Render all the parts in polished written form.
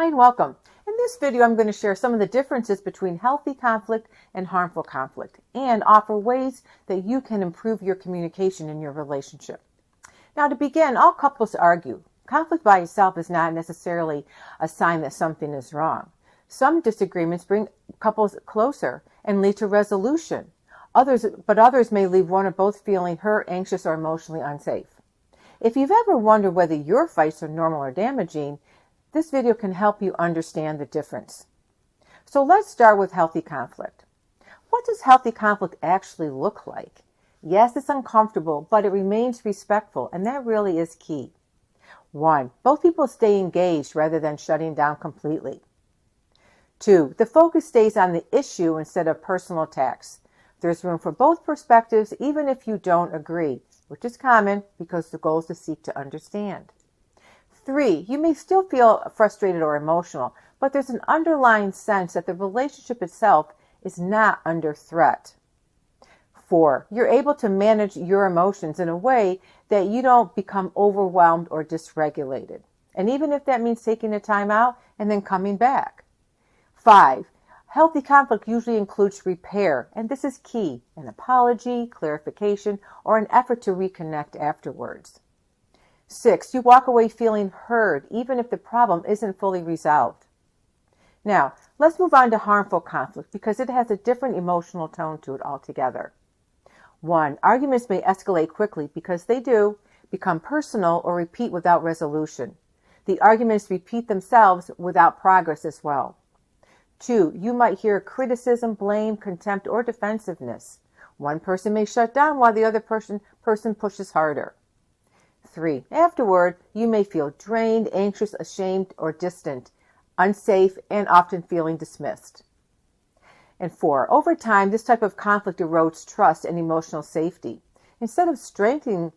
Hi and welcome. In this video, I'm going to share some of the differences between healthy conflict and harmful conflict and offer ways that you can improve your communication in your relationship. Now, to begin, all couples argue. Conflict by itself is not necessarily a sign that something is wrong. Some disagreements bring couples closer and lead to resolution. Others may leave one or both feeling hurt, anxious, or emotionally unsafe. If you've ever wondered whether your fights are normal or damaging, this video can help you understand the difference. So let's start with healthy conflict. What does healthy conflict actually look like? Yes, it's uncomfortable, but it remains respectful, and that really is key. 1. Both people stay engaged rather than shutting down completely. 2. The focus stays on the issue instead of personal attacks. There's room for both perspectives, even if you don't agree, which is common because the goal is to seek to understand. 3. You may still feel frustrated or emotional, but there's an underlying sense that the relationship itself is not under threat. 4. You're able to manage your emotions in a way that you don't become overwhelmed or dysregulated. And even if that means taking a time out and then coming back. 5. Healthy conflict usually includes repair, and this is key, an apology, clarification, or an effort to reconnect afterwards. 6. You walk away feeling heard, even if the problem isn't fully resolved. Now, let's move on to harmful conflict because it has a different emotional tone to it altogether. 1. Arguments may escalate quickly because they do become personal or repeat without resolution. The arguments repeat themselves without progress as well. 2. You might hear criticism, blame, contempt, or defensiveness. One person may shut down while the other person pushes harder. 3. Afterward, you may feel drained, anxious, ashamed, or distant, unsafe, and often feeling dismissed. And 4. Over time, this type of conflict erodes trust and emotional safety. Instead of strengthening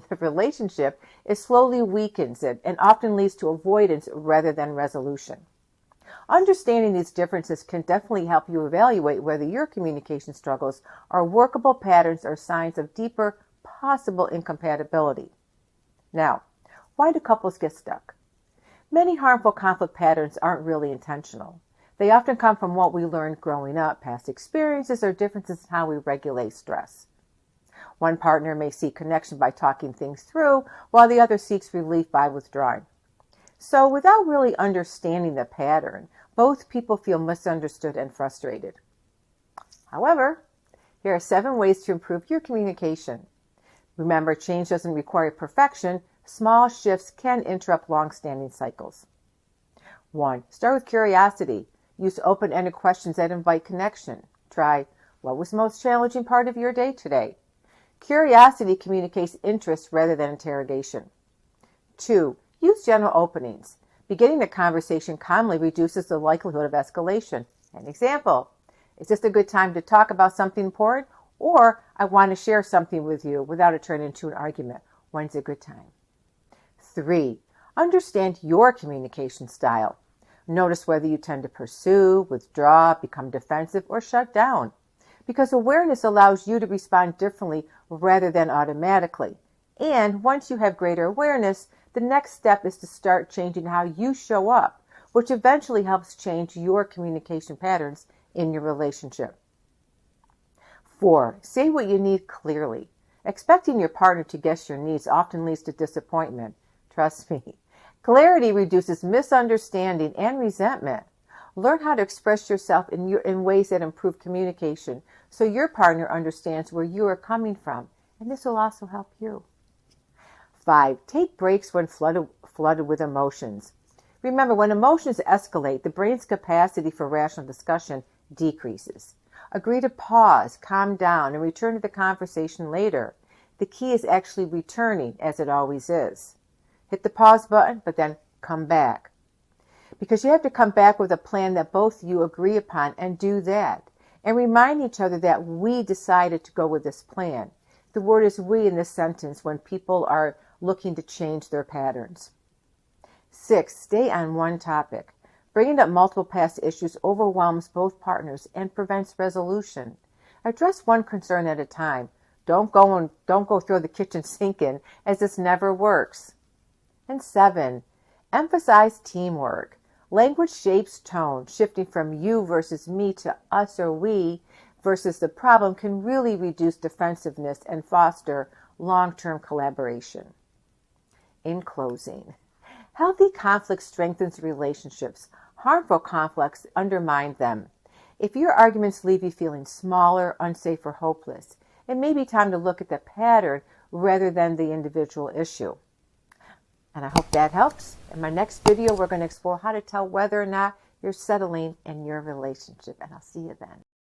the relationship, it slowly weakens it and often leads to avoidance rather than resolution. Understanding these differences can definitely help you evaluate whether your communication struggles are workable patterns or signs of deeper possible incompatibility. Now, why do couples get stuck? Many harmful conflict patterns aren't really intentional. They often come from what we learned growing up, past experiences, or differences in how we regulate stress. One partner may seek connection by talking things through, while the other seeks relief by withdrawing. So, without really understanding the pattern, both people feel misunderstood and frustrated. However, here are 7 ways to improve your communication. Remember, change doesn't require perfection. Small shifts can interrupt long-standing cycles. 1. Start with curiosity. Use open-ended questions that invite connection. Try, what was the most challenging part of your day today? Curiosity communicates interest rather than interrogation. 2. Use general openings. Beginning the conversation calmly reduces the likelihood of escalation. An example, is this a good time to talk about something important? Or I want to share something with you without it turning into an argument. When's a good time? 3. Understand your communication style. Notice whether you tend to pursue, withdraw, become defensive, or shut down. Because awareness allows you to respond differently rather than automatically. And once you have greater awareness, the next step is to start changing how you show up, which eventually helps change your communication patterns in your relationship. 4. Say what you need clearly. Expecting your partner to guess your needs often leads to disappointment. Trust me. Clarity reduces misunderstanding and resentment. Learn how to express yourself in ways that improve communication so your partner understands where you are coming from, and this will also help you. 5. Take breaks when flooded with emotions. Remember, when emotions escalate, the brain's capacity for rational discussion decreases. Agree to pause, calm down, and return to the conversation later. The key is actually returning, as it always is. Hit the pause button, but then come back. Because you have to come back with a plan that both you agree upon and do that. And remind each other that we decided to go with this plan. The word is we in this sentence when people are looking to change their patterns. 6. Stay on one topic. Bringing up multiple past issues overwhelms both partners and prevents resolution. Address one concern at a time. Don't go throw the kitchen sink in, as this never works. And 7. Emphasize teamwork. Language shapes tone. Shifting from you versus me to us or we versus the problem can really reduce defensiveness and foster long-term collaboration. In closing, healthy conflict strengthens relationships. Harmful conflicts undermine them. If your arguments leave you feeling smaller, unsafe, or hopeless, it may be time to look at the pattern rather than the individual issue. And I hope that helps. In my next video, we're going to explore how to tell whether or not you're settling in your relationship. And I'll see you then.